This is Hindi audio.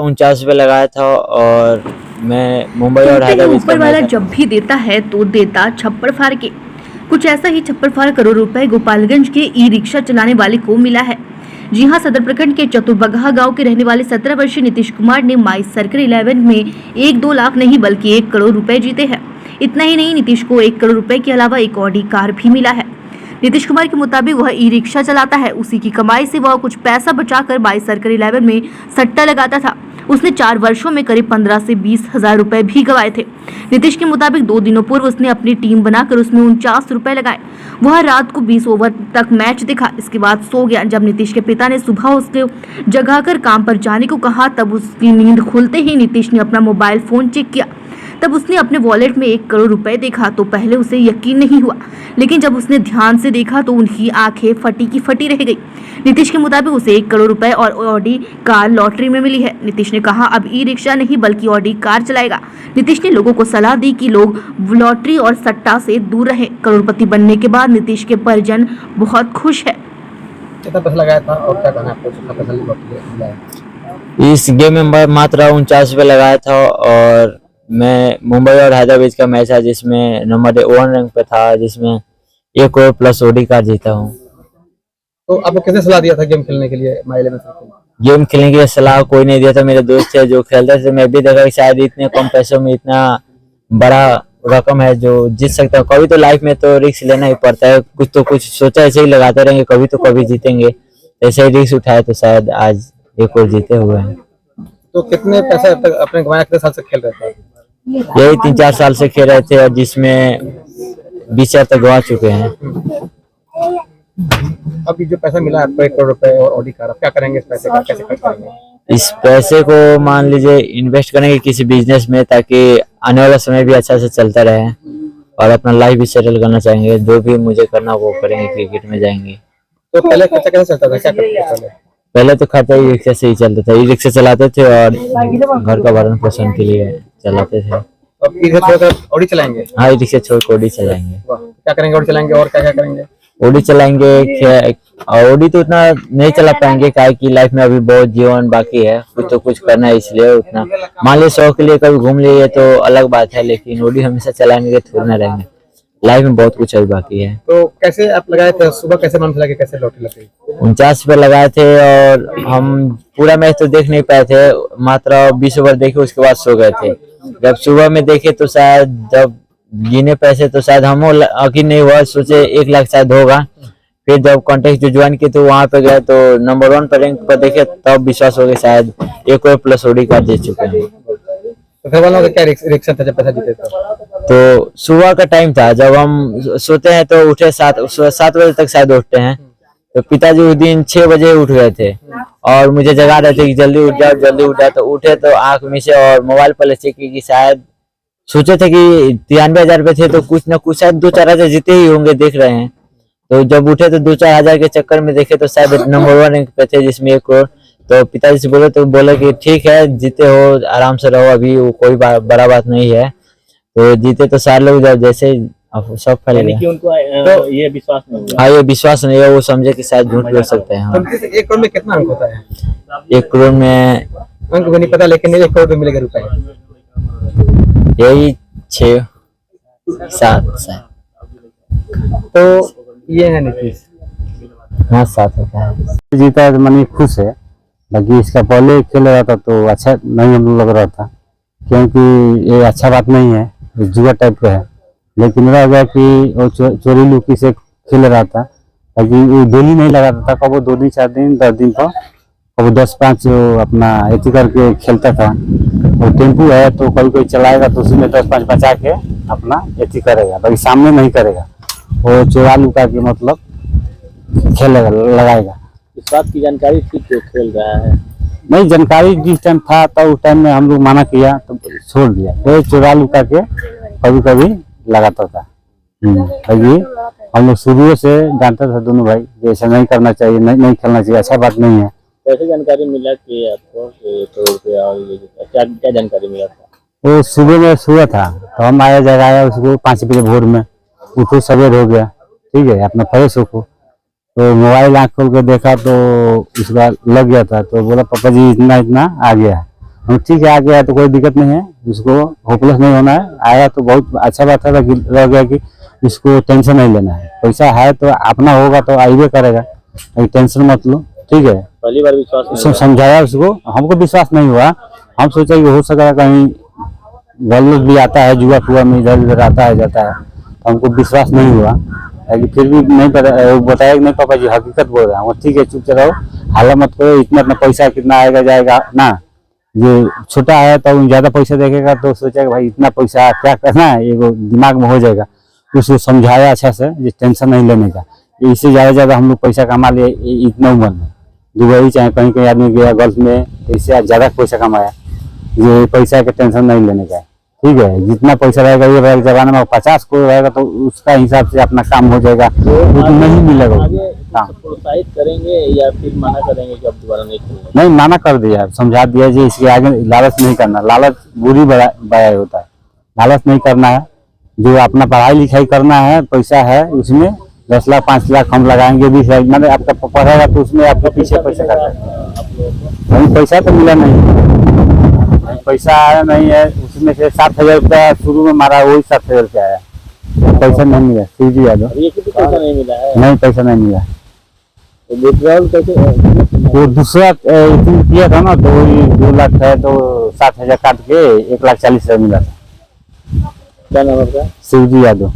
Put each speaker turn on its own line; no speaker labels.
49 पे लगाया था और मैं मुंबई और हैदराबाद
ऊपर वाला जब भी देता है तो देता छप्पड़ फाड़ के। कुछ ऐसा ही छप्पड़ फाड़ करोड़ रुपए गोपालगंज के ई रिक्शा चलाने वाले को मिला है। जी हां, सदर प्रखंड के चतुर्बगहा गांव के रहने वाले 17 वर्षीय नीतीश कुमार ने माई सर्कल 11 में 1-2 लाख नहीं बल्कि 1 करोड़ रुपए जीते हैं। इतना ही नहीं, नीतीश को 1 करोड़ रुपए के अलावा एक ऑडी कार भी मिला है। नीतीश कुमार के मुताबिक वह ई रिक्शा चलाता है। उसी की कमाई से वह कुछ पैसा बचाकर माई सर्कल 11 में सट्टा लगाता था। उसने 4 वर्षों में करीब 15 से 20 हजार रुपए भी गंवाए थे। नीतीश के मुताबिक 2 दिनों पूर्व उसने अपनी टीम बनाकर उसमें 49 रुपए लगाए। वह रात को 20 ओवर तक मैच देखा, इसके बाद सो गया। जब नीतीश के पिता ने सुबह उसको जगाकर काम पर जाने को कहा, तब उसकी नींद खुलते ही नीतीश ने अपना मोबाइल फोन चेक किया। तब उसने अपने वॉलेट में 1 करोड़ रुपए देखा तो पहले उसे यकीन नहीं हुआ, लेकिन जब उसने ध्यान से देखा तो उनकी आंखें फटी की फटी रह गई। नीतीश के मुताबिक उसे 1 करोड़ रुपए और ऑडी कार लॉटरी में मिली है। नीतीश ने कहा अब ई रिक्शा नहीं बल्कि ऑडी कार चलाएगा। नीतीश ने लोगों को सलाह दी कि लोग लॉटरी और सट्टा से दूर रहें। करोड़पति बनने के बाद नीतीश के परिजन बहुत खुश है।
कितना पैसा लगाया था और क्या करना आपको? कितना पैसा मिला है?
इस गेम में मात्र 49 पे लगाया था और मैं मुंबई और हैदराबाद का मैच है जिसमें नंबर 1 रैंक पे था, जिसमें 1 करोड़ प्लस ऑडी कार जीता हूँ।
तो आपको किसने सलाह दिया था गेम खेलने के लिए? माई 11
गेम खेलने की सलाह कोई नहीं दिया था, मेरे दोस्त थे जो खेलते थे। मैं भी देखा कि शायद इतने कम पैसों में इतना बड़ा रकम है जो जीत सकता है। कभी तो लाइफ में तो रिस्क लेना ही पड़ता है, कुछ तो कुछ सोचा ऐसे ही लगाते रहेंगे, कभी तो कभी जीतेंगे। ऐसे ही रिस्क उठाए तो शायद आज 1 करोड़ जीते हुए हैं।
तो कितने पैसे अब तक आपने कमाया? कितने साल से खेल रहे थे?
यही 3-4 साल से खेल रहे थे और जिसमें 20 हजार तक गवा चुके हैं।
अभी जो पैसा मिला आपको 1 करोड़ रुपए और ऑडी कार, क्या करेंगे इस पैसे का? कैसे खर्च करेंगे?
इस पैसे को मान लीजिए इन्वेस्ट करेंगे किसी बिजनेस में, ताकि आने वाला समय भी अच्छा से चलता रहे और अपना लाइफ भी सेटल करना चाहेंगे। जो भी मुझे करना वो करेंगे, क्रिकेट में जाएंगे।
तो पहले खर्चा कैसे चलता था? क्या करते थे
पहले तो खर्चा ई रिक्शा से ही चलता था। ई रिक्शा चलाते थे और घर का भरण पोषण के लिए चलाते थे।
अब ई रिक्शा छोड़कर ऑडी चलाएंगे?
हाँ, ई रिक्शा छोड़ के ऑडी चलाएंगे।
क्या करेंगे? ऑडी चलाएंगे और क्या क्या करेंगे?
ऑडी चलाएंगे। ऑडी तो उतना नहीं चला पाएंगे काहे कि लाइफ में अभी बहुत जीवन बाकी है, कुछ तो कुछ करना है, इसलिए उतना मान लीजिए शौक के लिए कभी घूम लिए तो अलग बात है, लेकिन ऑडी हमेशा चलाएंगे थोड़ा ना रहेंगे। लाइफ में बहुत कुछ अभी बाकी है।
तो कैसे आप लगाए थे? सुबह कैसे मन लगे, कैसे लॉटरी लगी?
49 पे लगाए थे और हम पूरा मैच तो देख नहीं पाए थे, मात्र 20 ओवर देखे उसके बाद सो गए थे। जब सुबह में देखे तो शायद जब गिने पैसे तो शायद हम यकीन नहीं हुआ, सोचे 1 लाख शायद होगा। फिर जब कॉन्टेस्ट जो ज्वाइन किए तो वहाँ पे गए तो नंबर 1 पर रैंक पर देखे, तब विश्वास हो गया शायद 1 करोड़ प्लस ऑडी कार जीत चुके हैं।
तो घर वालों का क्या रिएक्शन था जब पैसा जीते थे?
तो सुबह का टाइम था, जब हम सोते हैं तो उठे 7 बजे तक शायद उठते हैं, तो पिताजी उस दिन 6 बजे उठ गए थे और मुझे जगा रहे थे कि जल्दी उठ जाओ जल्दी उठ जाओ। तो उठे तो आंख में से और मोबाइल पर चेक की कि शायद सोचे थे कि 93,000 रुपए थे, तो कुछ न कुछ शायद 2-4 हजार जीते ही होंगे, देख रहे हैं। तो जब उठे तो 2-4 हजार के चक्कर में देखे तो शायद नंबर 1 रैंक पे थे जिसमें 1 करोड़। तो पिताजी से बोले तो बोले कि ठीक है जीते हो, आराम से रहो, अभी वो कोई बड़ा बात नहीं है। तो जीते तो सारे लोग जब जैसे सब फैल गया।
उनको तो ये विश्वास नहीं हुआ।
हाँ, ये विश्वास नहीं है, वो समझे कि शायद झूठ बोल सकते हैं। हाँ।
तो 1 करोड़ में कितना अंक होता है?
1 करोड़ में
अंक भी नहीं पता, लेकिन 1 करोड़ में मिलेगा रुपए
यही 6-7।
तो ये है नीतीश।
हाँ, 7 होता है।
जीता है तो मन खुश है। बाकी इसका पहले खेल रहा था तो अच्छा नहीं हम लग रहा था, क्योंकि ये अच्छा बात नहीं है, जुआ टाइप का है। लेकिन रह गया कि वो चोरी लुकी से खेल रहा था, ताकि वो डेली नहीं लगाता था, कब 2 दिन 4 दिन 10 दिन पर कब 10-5 अपना ऐसी करके खेलता था। वो टेम्पू है तो कोई चलाएगा तो उसमें 10-5 बचा के अपना ऐसी करेगा, बाकी सामने नहीं करेगा। वो चोरा लुका के मतलब खेलेगा, लगाएगा।
इस बात की जानकारी थी तो खेल रहा है?
नहीं, जानकारी जिस टाइम था तो उस टाइम में हम लोग मना किया तो छोड़ दिया। तो चुरा लुका के कभी कभी लगाता था। ये हम लोग शुरू से जानते थे दोनों भाई, ऐसा नहीं करना चाहिए, नहीं खेलना चाहिए, अच्छा बात नहीं है।
कैसे जानकारी मिला कि आपको 1 करोड़ रुपया और क्या जानकारी मिला था?
वो सुबह में सोया था तो हम आया जगाया उसको 5 बजे भोर में, उठो सवेर हो गया, ठीक है, अपना फ्रेश हो। तो मोबाइल आँख खोल के देखा तो उसका लग गया था, तो बोला पापा जी इतना आ गया। हम ठीक है आ गया तो कोई दिक्कत नहीं है, इसको होपलेस नहीं होना है। आया तो बहुत अच्छा बात है, रह गया कि इसको टेंशन नहीं लेना है। पैसा है तो अपना होगा तो आइए करेगा, टेंशन मत लो, ठीक है।
पहली बार विश्वास नहीं हुआ।
समझाया उसको, हमको विश्वास नहीं हुआ। हम सोचा कि हो सका कहीं गलत भी आता है, जुआ फुआ में इधर उधर आता है जाता है, तो हमको विश्वास नहीं हुआ। लेकिन फिर भी नहीं पता, बताया कि नहीं पापा जी हकीकत बोल रहा हूँ। ठीक है चुप रहो, हाला मत करो, इतना इतना पैसा कितना आएगा जाएगा ना। ये छोटा है तो ज्यादा पैसा देखेगा तो सोचेगा भाई इतना पैसा क्या करना है, ये दिमाग में हो जाएगा। उसको समझाया अच्छा से, ये टेंशन नहीं लेने का। इससे ज्यादा हम लोग पैसा कमा लिए इतना उम्र में, दुबई चाहे कहीं कहीं आदमी गया गल्फ में, तो इससे ज्यादा पैसा कमाया। ये पैसा के टेंशन नहीं लेने का, ठीक है। जितना पैसा रहेगा ये रहेगा, जमाने में 50 को रहेगा तो उसका हिसाब से अपना काम हो जाएगा, तो नहीं मिलेगा काम।
प्रोत्साहित करेंगे या फिर मना करेंगे कि अब दोबारा नहीं खेलना?
नहीं, माना कर दिया, समझा दिया जी इसके आगे लालच नहीं करना। लालच बुरी बड़ाई होता है, लालच नहीं करना है। जो अपना पढ़ाई लिखाई करना है, पैसा है उसमें 10 लाख 5 लाख हम लगाएंगे, 20 लाख मैंने आपका पढ़ेगा तो उसमें आपके पीछे पैसा का नहीं, पैसा तो मिला नहीं, पैसा आया नहीं है। उसमें से 7,000 रुपया शुरू में मारा, वही 7,000 रुपया आया, पैसा नहीं मिला। शिव जी यादव,
ये किसी पैसा नहीं मिला है?
नहीं पैसा नहीं मिला।
तो विड्रॉल कैसे?
वो दूसरा किया था ना, तो वही 2 लाख है तो 7,000 काट के 1,40,000 मिला था।
क्या नाम है आपका?
शिव जी यादव।